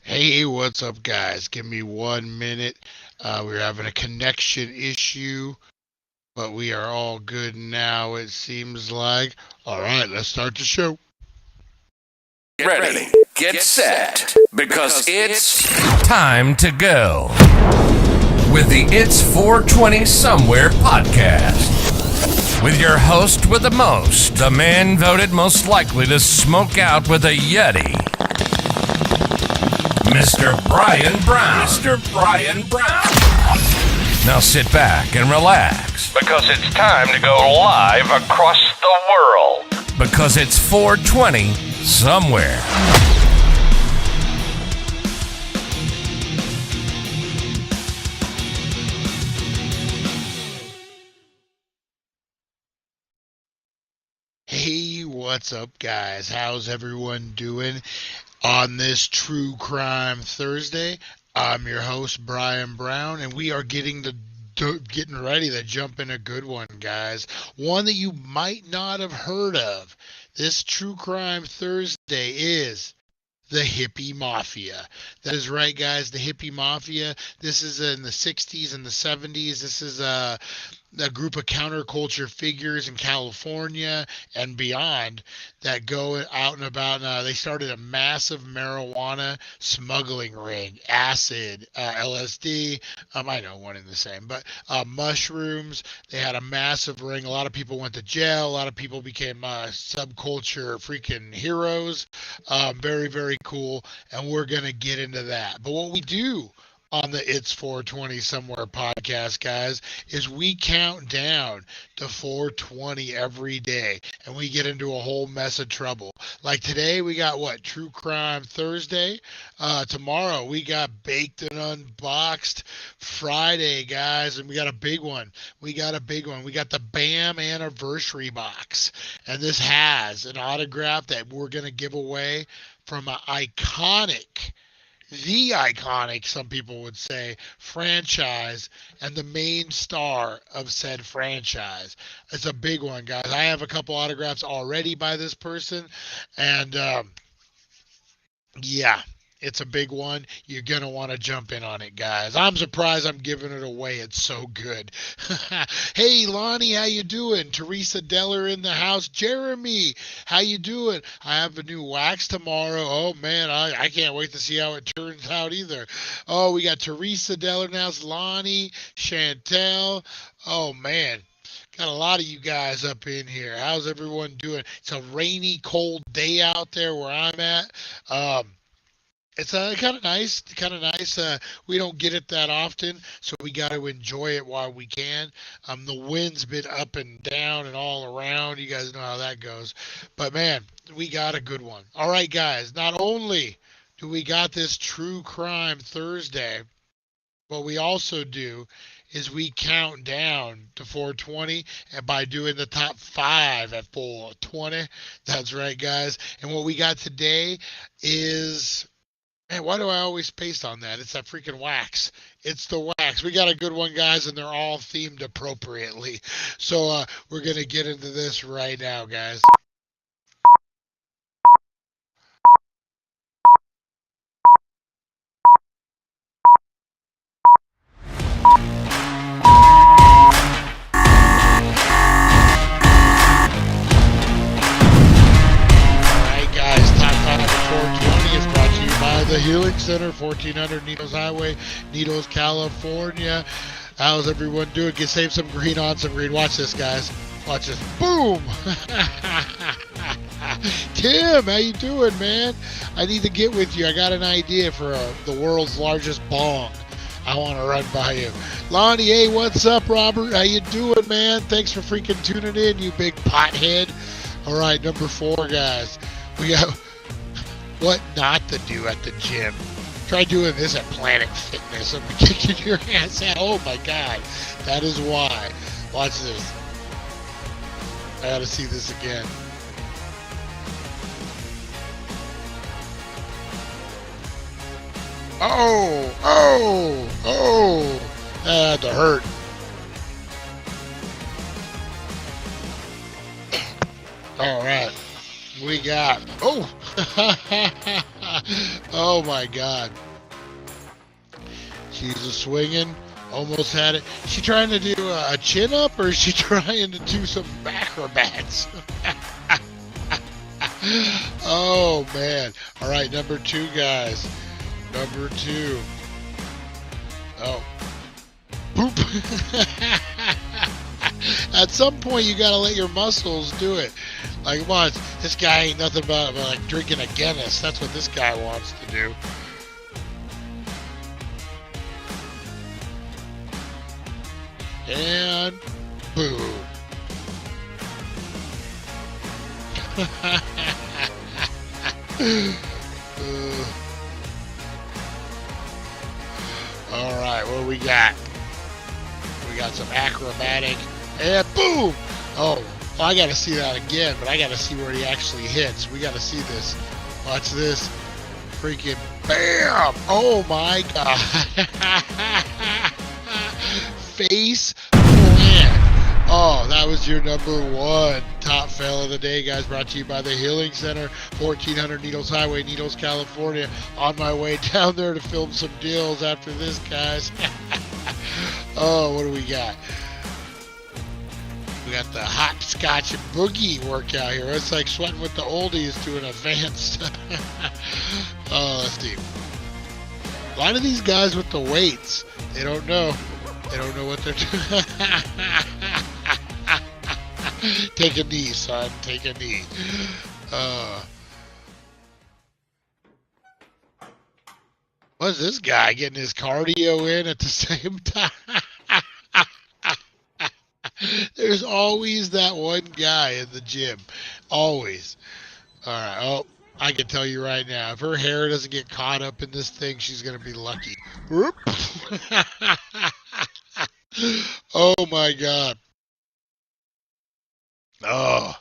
Hey, what's up, guys? Give me 1 minute. We're having a connection issue, but we are all good now, it seems like. All right, let's start the show. Get ready, get set, because it's time to go with the It's 420 Somewhere podcast. With your host with the most, the man voted most likely to smoke out with a Yeti, Mr. Brian Brown. Mr. Brian Brown. Now sit back and relax, because it's time to go live across the world. Because it's 420 somewhere. Hey, what's up, guys? How's everyone doing on this True Crime Thursday? I'm your host, Brian Brown, and we are getting ready to jump in a good one, guys. One that you might not have heard of. This True Crime Thursday is the Hippy Mafia. That is right, guys, the Hippy Mafia. This is in the 60s and the 70s. This is a group of counterculture figures in California and beyond that go out and about. They started a massive marijuana smuggling ring, acid, LSD. I know one and the same, but mushrooms. They had a massive ring. A lot of people went to jail. A lot of people became subculture freaking heroes. Very, very cool. And we're going to get into that. But what we do on the It's 420 Somewhere podcast, guys, is we count down to 420 every day, and we get into a whole mess of trouble. Like today, we got True Crime Thursday. Tomorrow, we got Baked and Unboxed Friday, guys, and we got a big one. We got the BAM anniversary box, and this has an autograph that we're going to give away from an the iconic, some people would say, franchise and the main star of said franchise. It's a big one, guys. I have a couple autographs already by this person, and yeah, it's a big one. You're going to want to jump in on it, guys. I'm surprised I'm giving it away. It's so good. Hey, Lonnie, how you doing? Teresa Deller in the house. Jeremy, how you doing? I have a new wax tomorrow. Oh, man, I can't wait to see how it turns out either. Oh, we got Teresa Deller now. It's Lonnie, Chantel. Oh, man. Got a lot of you guys up in here. How's everyone doing? It's a rainy, cold day out there where I'm at. It's kind of nice. We don't get it that often, so we got to enjoy it while we can. The wind's been up and down and all around. You guys know how that goes. But, man, we got a good one. All right, guys, not only do we got this True Crime Thursday, what we also do is we count down to 420, and by doing the top 5 at 420. That's right, guys. And what we got today is... Man, why do I always paste on that? It's that freaking wax. It's the wax. We got a good one, guys, and they're all themed appropriately. So we're going to get into this right now, guys. Healing Center, 1400 Needles Highway, Needles, California. How's everyone doing? Get save some green on some green. Watch this, guys. Watch this. Boom! Tim, how you doing, man? I need to get with you. I got an idea for the world's largest bong. I want to run by you. Lonnie, hey, what's up, Robert? How you doing, man? Thanks for freaking tuning in, you big pothead. All right, number 4, guys. We got what not to do at the gym. Try doing this at Planet Fitness. I'm kicking your ass out. Oh, my God. That is why. Watch this. I got to see this again. Oh. That had to hurt. All right. We got, oh. Oh, my God. She's a swinging. Almost had it. Is she trying to do a chin up, or is she trying to do some acrobats? Oh, man. All right, number 2, guys. Number 2. Oh. Boop. At some point, you got to let your muscles do it. Like, come on, this guy ain't nothing but like drinking a Guinness. That's what this guy wants to do. And boom. All right, what we got? We got some acrobatic, and boom! Oh, I got to see that again, but I got to see where he actually hits. We got to see this. Watch this. Freaking bam! Oh my God! Face plant. Oh, that was your number 1 top fail of the day, guys. Brought to you by the Healing Center, 1400 Needles Highway, Needles, California. On my way down there to film some deals after this, guys. Oh, what do we got? We got the hopscotch and boogie workout here. It's like sweating with the oldies to an advanced. Oh, let's see. A lot of these guys with the weights, they don't know. They don't know what they're doing. Take a knee, son. Take a knee. What's this guy getting his cardio in at the same time? There's always that one guy in the gym. Always. All right. Oh, I can tell you right now, if her hair doesn't get caught up in this thing, she's going to be lucky. Oh, my God. Oh,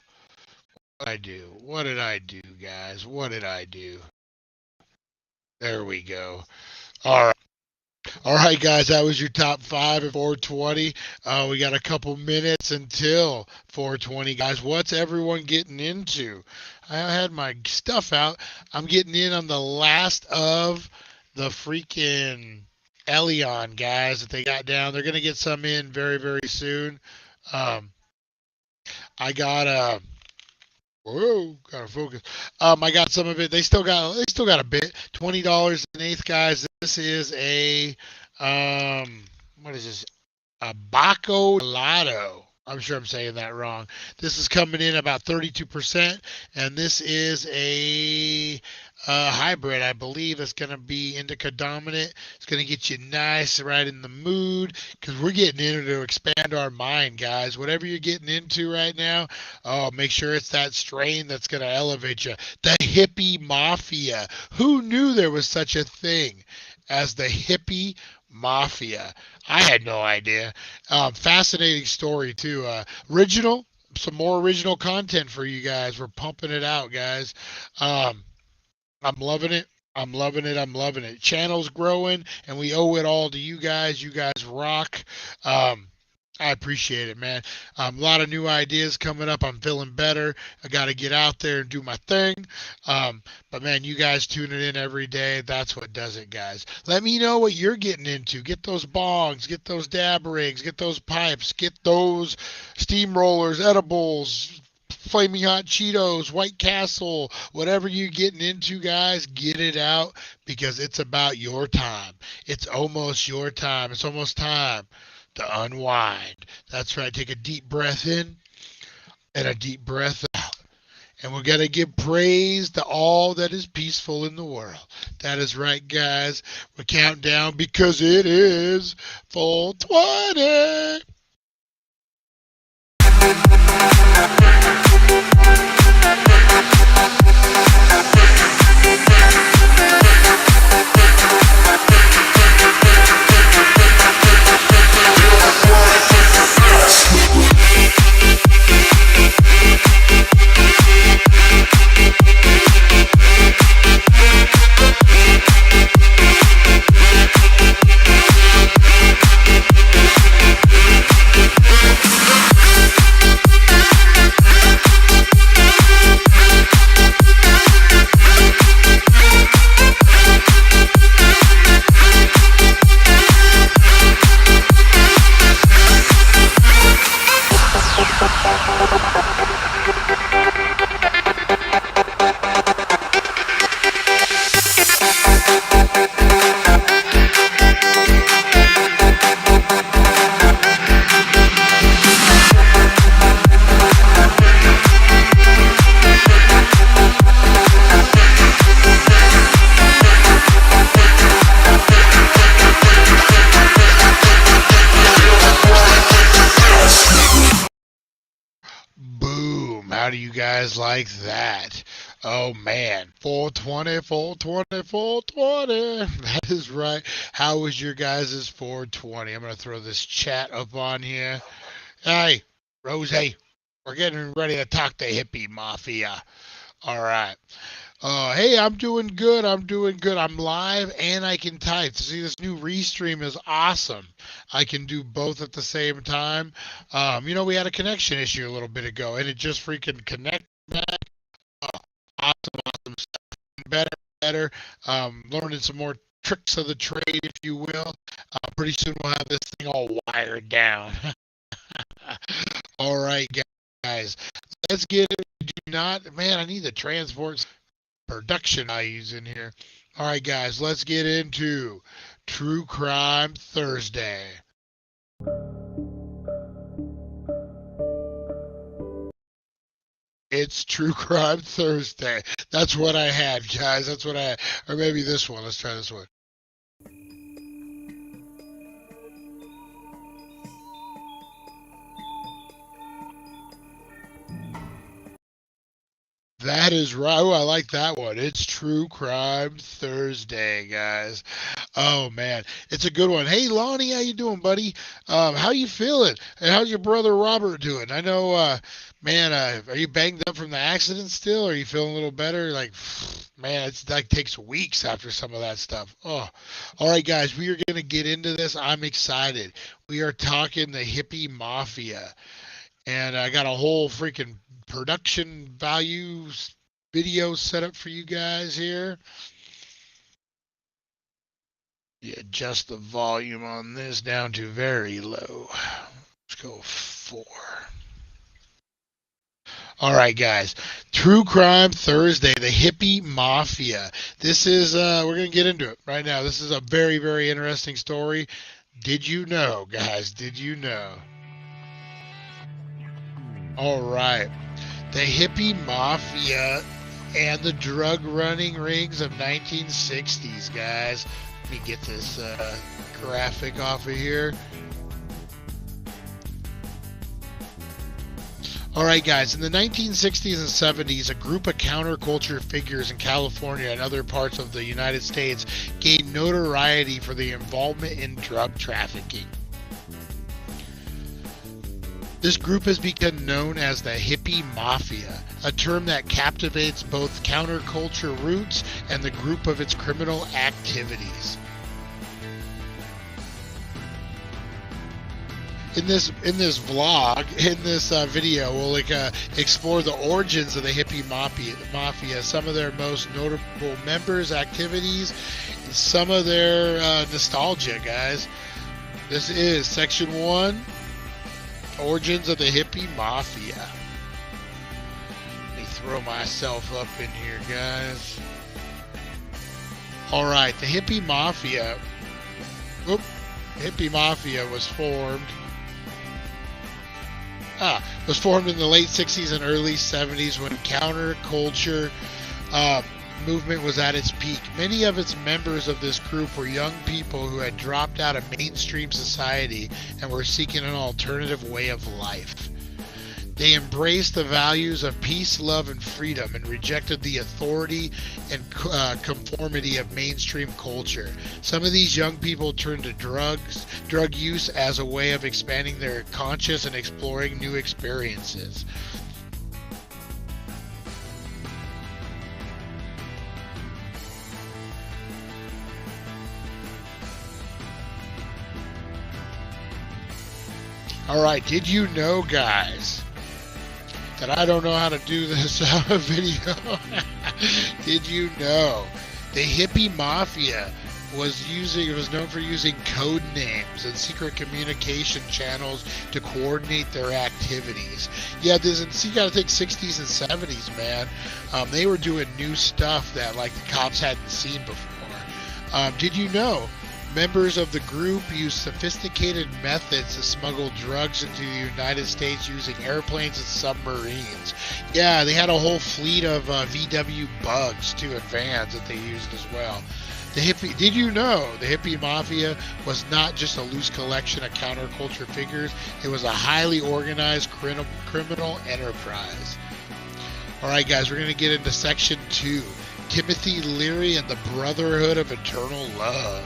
what did I do? What did I do, guys? What did I do? There we go. All right. All right, guys, that was your top 5 at 420. We got a couple minutes until 420, guys. What's everyone getting into? I had my stuff out. I'm getting in on the last of the freaking Elion guys that they got down. They're going to get some in very, very soon. I got whoa, gotta focus. I got some of it. They still got a bit. $20 an eighth, guys. This is a what is this? A Baco Lotto. I'm sure I'm saying that wrong. This is coming in about 32%, and this is a hybrid, I believe. It's going to be indica dominant. It's going to get you nice, right in the mood, because we're getting into to expand our mind, guys. Whatever you're getting into right now, make sure it's that strain that's going to elevate you. The Hippy Mafia. Who knew there was such a thing as the Hippy Mafia? I had no idea. Fascinating story too. Some more original content for you guys. We're pumping it out, guys. I'm loving it. I'm loving it. I'm loving it. Channel's growing, and we owe it all to you guys. You guys rock. I appreciate it, man. A lot of new ideas coming up. I'm feeling better. I got to get out there and do my thing. But, man, you guys tuning in every day. That's what does it, guys. Let me know what you're getting into. Get those bongs. Get those dab rigs. Get those pipes. Get those steamrollers, edibles, Flaming Hot Cheetos, White Castle, whatever you're getting into, guys, get it out because it's about your time. It's almost your time. It's almost time to unwind. That's right. Take a deep breath in and a deep breath out. And we're going to give praise to all that is peaceful in the world. That is right, guys. We're counting down because it is 420. Boom. How do you guys like that? Oh man, 420, 420, 420. That is right. How was your guys' 420? I'm going to throw this chat up on here. Hey, Rosie, we're getting ready to talk to Hippy Mafia. All right. Hey, I'm doing good. I'm doing good. I'm live and I can type. See, this new restream is awesome. I can do both at the same time. We had a connection issue a little bit ago, and it just freaking connected back. Awesome stuff. Better. Learning some more tricks of the trade, if you will. Pretty soon we'll have this thing all wired down. All right, guys. Let's get it. I need the transport production values in here. All right, guys, let's get into True Crime Thursday. It's True Crime Thursday. That's what I had, guys. That's what I had. Or maybe this one. Let's try this one. That is right. Oh, I like that one. It's True Crime Thursday, guys. Oh man, it's a good one. Hey Lonnie, how you doing, buddy? How you feeling? And how's your brother Robert doing? I know, are you banged up from the accident still? Are you feeling a little better? Like, man, it's like takes weeks after some of that stuff. Oh, all right, guys, we are gonna get into this. I'm excited. We are talking the Hippy Mafia. And I got a whole freaking production values video set up for you guys here. Adjust the volume on this down to very low. Let's go 4. All right, guys. True Crime Thursday, the Hippy Mafia. This is, we're going to get into it right now. This is a very, very interesting story. Did you know, guys? Did you know? All right. The Hippy Mafia and the drug running rings of 1960s, guys. Let me get this graphic off of here. All right, guys. In the 1960s and 70s, a group of counterculture figures in California and other parts of the United States gained notoriety for their involvement in drug trafficking. This group has become known as the Hippy Mafia, a term that captivates both counterculture roots and the group of its criminal activities. In this vlog, in this video, we'll explore the origins of the Hippy Mafia, some of their most notable members, activities, and some of their nostalgia, guys. This is Section 1. Origins of the Hippy Mafia. throw myself up in here, guys. Alright, the Hippy Mafia. Hippy Mafia was formed. Was formed in the late 60s and early 70s when counterculture movement was at its peak. Many of its members of this group were young people who had dropped out of mainstream society and were seeking an alternative way of life. They embraced the values of peace, love, and freedom and rejected the authority and conformity of mainstream culture. Some of these young people turned to drug use as a way of expanding their conscience and exploring new experiences. Alright, did you know, guys, that I don't know how to do this video? Did you know the Hippy Mafia was known for using code names and secret communication channels to coordinate their activities? Yeah, you gotta think 60s and 70s, man. They were doing new stuff that like the cops hadn't seen before. Did you know members of the group used sophisticated methods to smuggle drugs into the United States using airplanes and submarines? Yeah, they had a whole fleet of VW bugs too, and vans that they used as well. Did you know the Hippy Mafia was not just a loose collection of counterculture figures? It was a highly organized criminal enterprise. Alright guys, we're going to get into section 2. Timothy Leary and the Brotherhood of Eternal Love.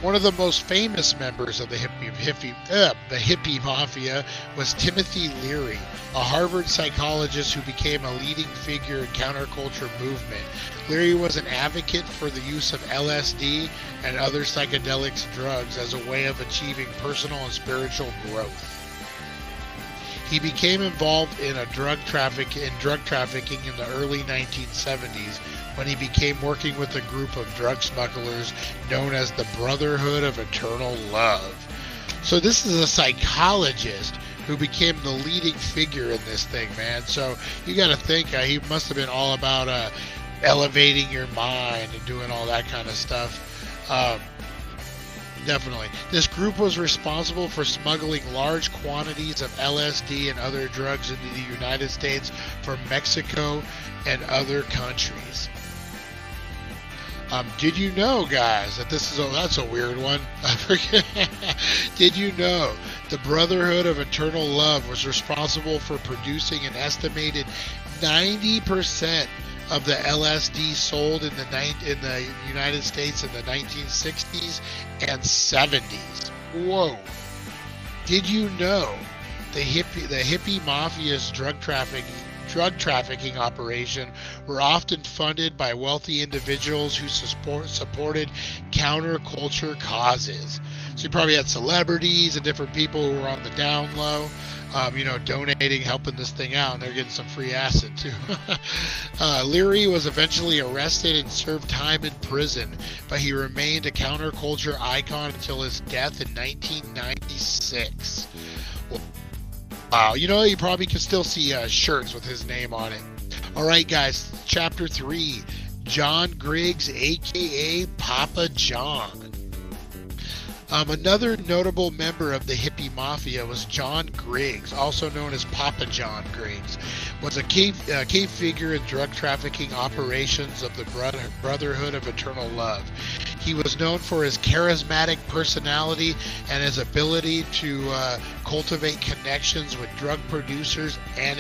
One of the most famous members of the Hippy Mafia was Timothy Leary, a Harvard psychologist who became a leading figure in counterculture movement. Leary was an advocate for the use of LSD and other psychedelic drugs as a way of achieving personal and spiritual growth. He became involved in drug trafficking in the early 1970s when he began working with a group of drug smugglers known as the Brotherhood of Eternal Love. So this is a psychologist who became the leading figure in this thing, man. So you got to think he must have been all about elevating your mind and doing all that kind of stuff. Definitely. This group was responsible for smuggling large quantities of LSD and other drugs into the United States from Mexico and other countries. Did you know, guys, that that's a weird one. I forget. Did you know the Brotherhood of Eternal Love was responsible for producing an estimated 90% of the LSD sold in the United States in the 1960s and 70s? Whoa. Did you know the Hippy Mafia's drug trafficking operation were often funded by wealthy individuals who supported counterculture causes? So you probably had celebrities and different people who were on the down low, donating, helping this thing out, and they're getting some free acid too. Leary was eventually arrested and served time in prison, but he remained a counterculture icon until his death in 1996. Wow, you probably can still see shirts with his name on it. Alright guys, chapter 3, John Griggs, aka Papa John. Another notable member of the Hippy Mafia was John Griggs, also known as Papa John Griggs, was a key figure in drug trafficking operations of the Brotherhood of Eternal Love. He was known for his charismatic personality and his ability to cultivate connections with drug producers and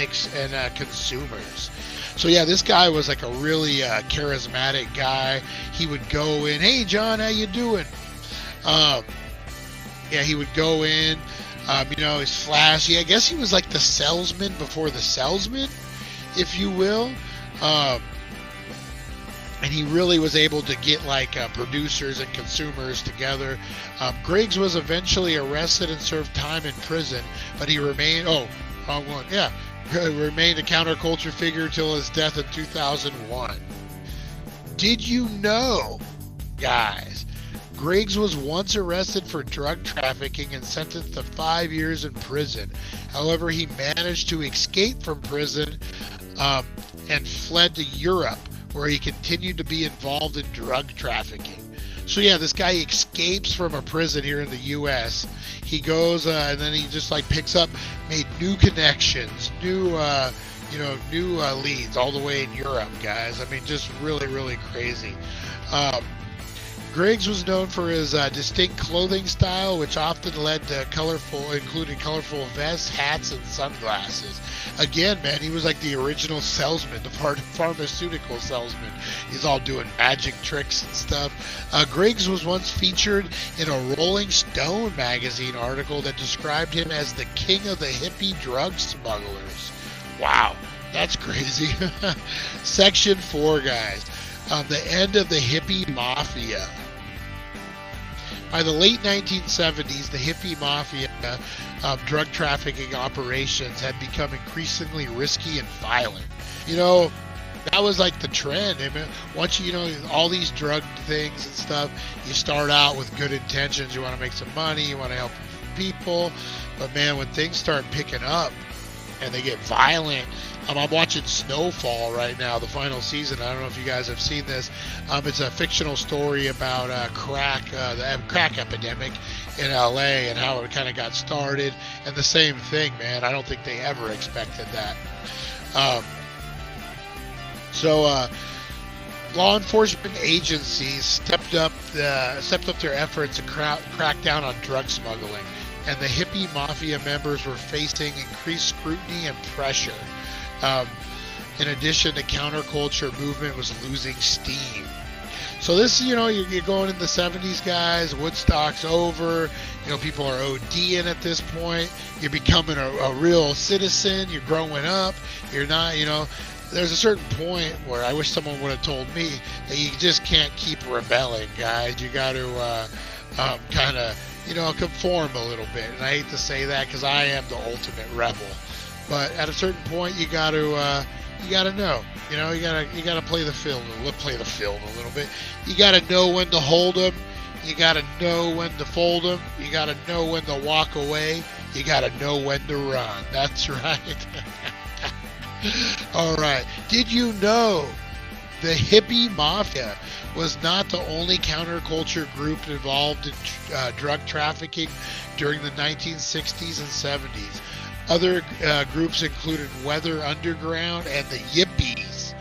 consumers. So yeah, this guy was like a really charismatic guy. He would go in, "Hey John, how you doing?" He would go in, he's flashy. I guess he was like the salesman before the salesman, if you will. And he really was able to get producers and consumers together. Griggs was eventually arrested and served time in prison, but he remained, remained a counterculture figure until his death in 2001. Did you know, guys, Griggs was once arrested for drug trafficking and sentenced to 5 years in prison. However, he managed to escape from prison and fled to Europe, where he continued to be involved in drug trafficking. So yeah, this guy escapes from a prison here in the U.S. He goes and then he just like picks up, made new connections, new leads all the way in Europe, guys. I mean, just really, really crazy. Griggs was known for his distinct clothing style, which often led to including colorful vests, hats, and sunglasses. Again, man, he was like the original salesman, the pharmaceutical salesman. He's all doing magic tricks and stuff. Griggs was once featured in a Rolling Stone magazine article that described him as the king of the hippie drug smugglers. Wow, that's crazy. Section 4, guys. The end of the Hippy Mafia. By the late 1970s, the Hippy Mafia drug trafficking operations had become increasingly risky and violent. You know, that was like the trend. I mean, once all these drug things and stuff, you start out with good intentions. You want to make some money. You want to help people. But man, when things start picking up and they get violent, I'm watching Snowfall right now, the final season. I don't know if you guys have seen this. It's a fictional story about the crack epidemic in LA and how it kind of got started. And the same thing, man. I don't think they ever expected that. So law enforcement agencies stepped up their efforts to crack down on drug smuggling, and the Hippy Mafia members were facing increased scrutiny and pressure. In addition, the counterculture movement was losing steam. So this, you're going in the 70s, guys. Woodstock's over. People are ODing at this point. You're becoming a real citizen. You're growing up. You're not, there's a certain point where I wish someone would have told me that you just can't keep rebelling, guys. You got to kind of, conform a little bit. And I hate to say that because I am the ultimate rebel. But at a certain point, you got to know, you got to play the field a little bit. You got to know when to hold them. You got to know when to fold them. You got to know when to walk away. You got to know when to run. That's right. All right. Did you know the Hippy Mafia was not the only counterculture group involved in drug trafficking during the 1960s and 70s? Other groups included Weather Underground and the Yippies.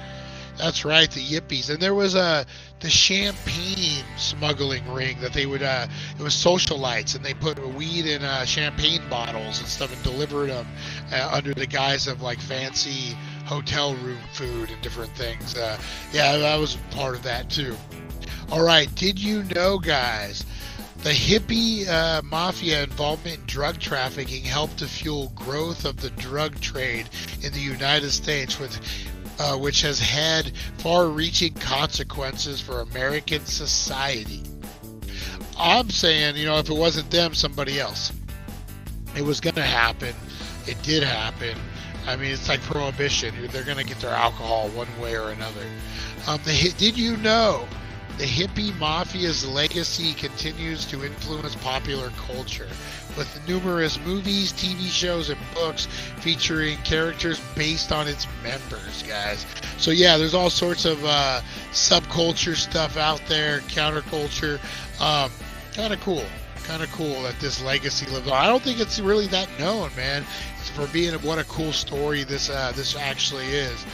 That's right, the Yippies. And there was the champagne smuggling ring that they would, it was socialites, and they put weed in champagne bottles and stuff and delivered them under the guise of like fancy hotel room food and different things. Yeah, I was part of that too. All right, did you know, guys, the Hippy Mafia involvement in drug trafficking helped to fuel growth of the drug trade in the United States, which has had far-reaching consequences for American society. I'm saying, if it wasn't them, somebody else. It was going to happen. It did happen. I mean, it's like prohibition. They're going to get their alcohol one way or another. Did you know the Hippy Mafia's legacy continues to influence popular culture, with numerous movies, TV shows, and books featuring characters based on its members, guys. So yeah, there's all sorts of subculture stuff out there, counterculture. Kind of cool that this legacy lives on. I don't think it's really that known, man. It's for being what a cool story this actually is.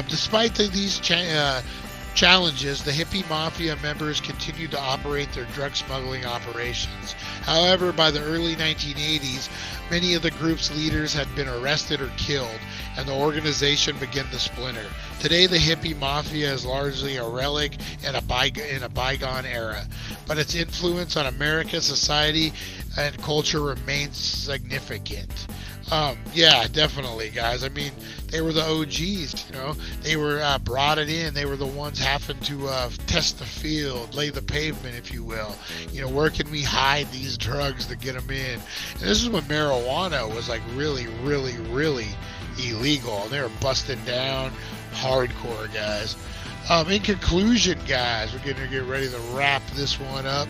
Despite these challenges, the Hippy Mafia members continued to operate their drug smuggling operations. However, by the early 1980s, many of the group's leaders had been arrested or killed, and the organization began to splinter. Today, the Hippy Mafia is largely a relic in a bygone era, but its influence on American society and culture remains significant. Yeah, definitely, guys. I mean, they were the OGs, They were brought it in. They were the ones having to test the field, lay the pavement, if you will. Where can we hide these drugs to get them in? And this is when marijuana was like really, really, really illegal. And they were busting down hardcore, guys. In conclusion, guys, we're going to get ready to wrap this one up.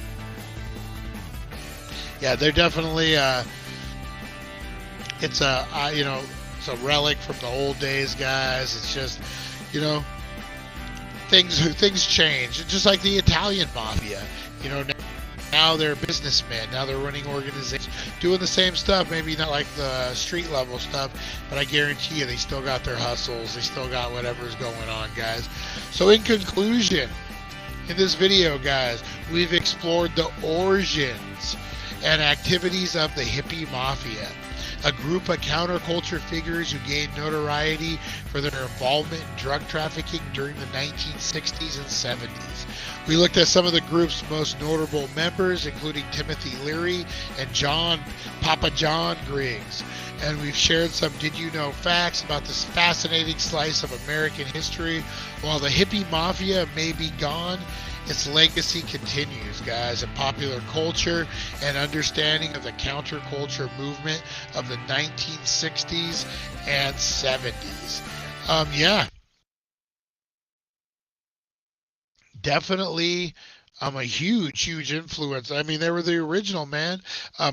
Yeah, they're definitely it's a it's a relic from the old days, guys. It's just you know things change, just like the Italian mafia. You know, now they're businessmen. Now they're running organizations, doing the same stuff. Maybe not like the street level stuff, but I guarantee you they still got their hustles. They still got whatever's going on, guys. So in conclusion, in this video, guys, we've explored the origins and activities of the Hippy Mafia, a group of counterculture figures who gained notoriety for their involvement in drug trafficking during the 1960s and 70s. We looked at some of the group's most notable members, including Timothy Leary and Papa John Griggs. And we've shared some did you know facts about this fascinating slice of American history. While the Hippy Mafia may be gone, its legacy continues, guys, in popular culture and understanding of the counterculture movement of the 1960s and 70s. Yeah, definitely a huge influence. I mean, they were the original, man,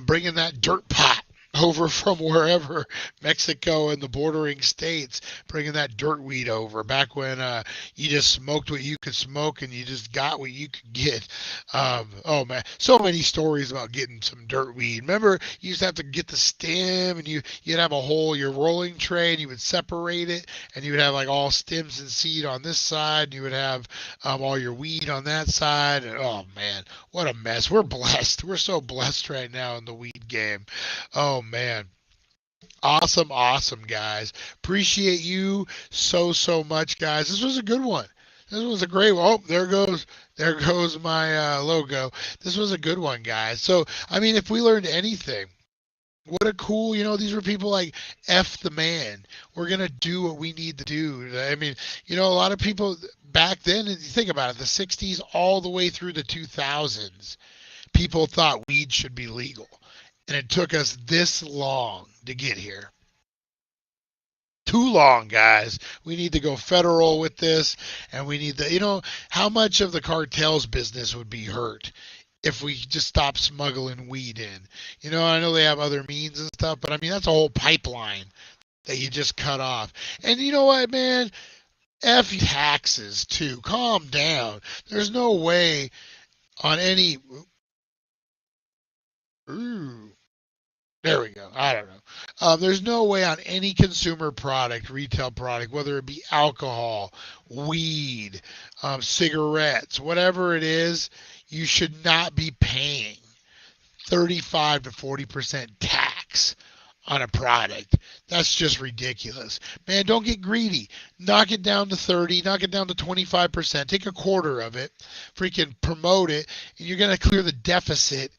bringing that dirt pot over from wherever, Mexico and the bordering states, bringing that dirt weed over back when you just smoked what you could smoke and you just got what you could get. Oh man, so many stories about getting some dirt weed. Remember, you used to have to get the stem and you'd have your rolling tray, and you would separate it, and you would have like all stems and seed on this side, and you would have all your weed on that side. And oh man, what a mess. We're blessed. We're so blessed right now in the weed game. Oh man. Awesome, guys. Appreciate you so much, guys. This was a good one. This was a great one. Oh, there goes my logo. This was a good one, guys. So, I mean, if we learned anything, what a cool, these were people like F the man. We're going to do what we need to do. I mean, a lot of people back then, and you think about it, the 60s all the way through the 2000s, people thought weed should be legal. And it took us this long to get here. Too long, guys. We need to go federal with this, and we need to, how much of the cartel's business would be hurt if we just stop smuggling weed in? I know they have other means and stuff, but I mean, that's a whole pipeline that you just cut off. And you know what, man? F taxes, too. Calm down. There's no way on any... Ooh. There we go. I don't know. There's no way on any consumer product, retail product, whether it be alcohol, weed, cigarettes, whatever it is, you should not be paying 35 to 40% tax on a product. That's just ridiculous. Man, don't get greedy. Knock it down to 30, knock it down to 25%. Take a quarter of it, freaking promote it, and you're going to clear the deficit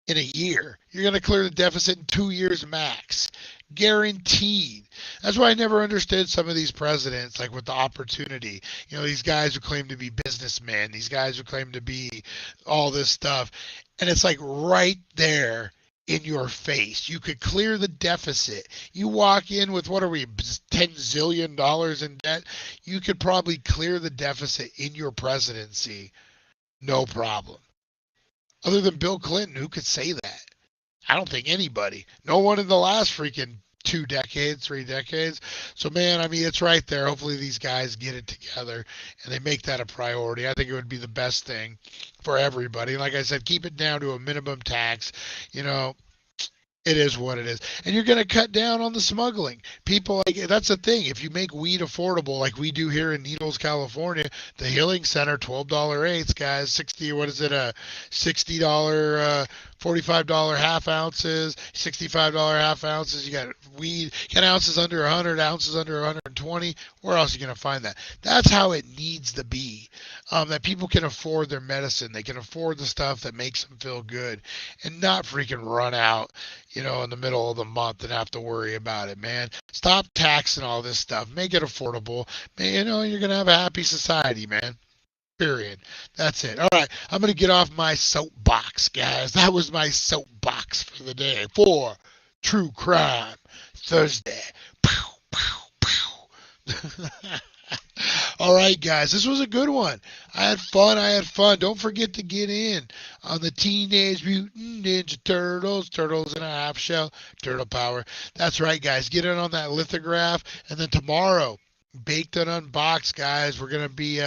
in a year. You're going to clear the deficit in 2 years max. Guaranteed. That's why I never understood some of these presidents, like with the opportunity. These guys who claim to be businessmen, these guys who claim to be all this stuff. And it's like right there in your face. You could clear the deficit. You walk in with, what are we, $10 zillion in debt? You could probably clear the deficit in your presidency. No problem. Other than Bill Clinton, who could say that? I don't think anybody. No one in the last freaking 2 decades, 3 decades. So, man, I mean, it's right there. Hopefully these guys get it together and they make that a priority. I think it would be the best thing for everybody. Like I said, keep it down to a minimum tax. It is what it is. And you're going to cut down on the smuggling. People, that's the thing. If you make weed affordable like we do here in Needles, California, the Healing Center, $12 eighths, guys, $60, $45 half ounces, $65 half ounces. You got weed, you got ounces under 100, ounces under 120. Where else are you going to find that? That's how it needs to be. That people can afford their medicine. They can afford the stuff that makes them feel good and not freaking run out, in the middle of the month and have to worry about it, man. Stop taxing all this stuff. Make it affordable. Man, you're going to have a happy society, man. Period. That's it. All right. I'm going to get off my soapbox, guys. That was my soapbox for the day for True Crime Thursday. Pow, pow, pow. All right, guys, this was a good one. I had fun. Don't forget to get in on the Teenage Mutant Ninja Turtles in a half shell, Turtle Power. That's right, guys. Get in on that lithograph. And then tomorrow, Baked and Unboxed, guys. We're going to be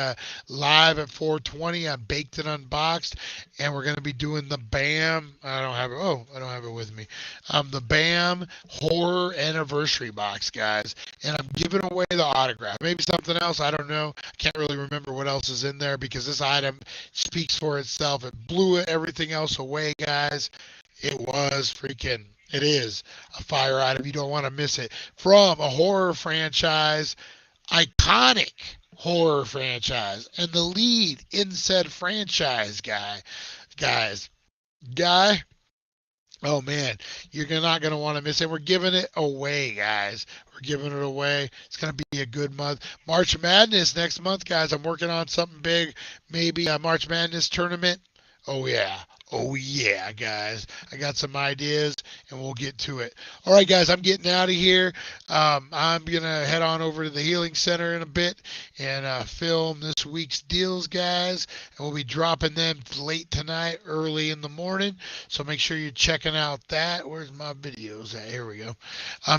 live at 4:20 on Baked and Unboxed, and we're going to be doing the BAM. I don't have it. Oh, I don't have it with me. The BAM Horror Anniversary Box, guys. And I'm giving away the autograph. Maybe something else. I don't know. I can't really remember what else is in there because this item speaks for itself. It blew everything else away, guys. It is a fire item. You don't want to miss it. From a horror franchise, iconic horror franchise, and the lead in said franchise guy, oh man, you're not going to want to miss it. We're giving it away, guys. We're giving it away. It's going to be a good month. March Madness next month, guys. I'm working on something big, maybe a March Madness tournament. Oh yeah, guys. I got some ideas, and we'll get to it. All right, guys, I'm getting out of here. I'm going to head on over to the Healing Center in a bit and film this week's deals, guys. And we'll be dropping them late tonight, early in the morning. So make sure you're checking out that. Where's my videos at? Here we go.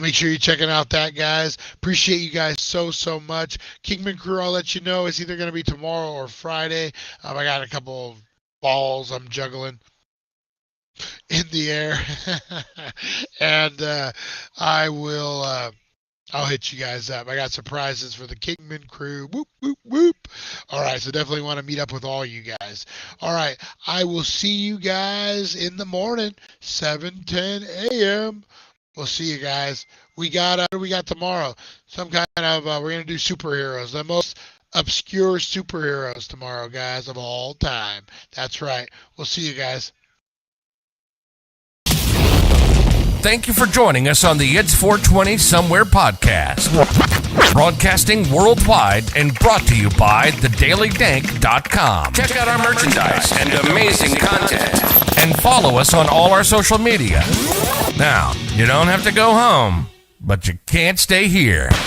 Make sure you're checking out that, guys. Appreciate you guys so much. Kingman Crew, I'll let you know. It's either going to be tomorrow or Friday. I got a couple of balls I'm juggling in the air and I'll hit you guys up. I got surprises for the Kingman Crew. Whoop whoop whoop. All right, so definitely want to meet up with all you guys. All right, I will see you guys in the morning, 7:10 a.m. We'll see you guys. We got tomorrow? Some kind of we're gonna do superheroes, the most obscure superheroes tomorrow, guys, of all time. That's right. We'll see you guys. Thank you for joining us on the It's 420 Somewhere podcast. Broadcasting worldwide and brought to you by thedailydank.com. Check out our merchandise and amazing content. And follow us on all our social media. Now, you don't have to go home, but you can't stay here.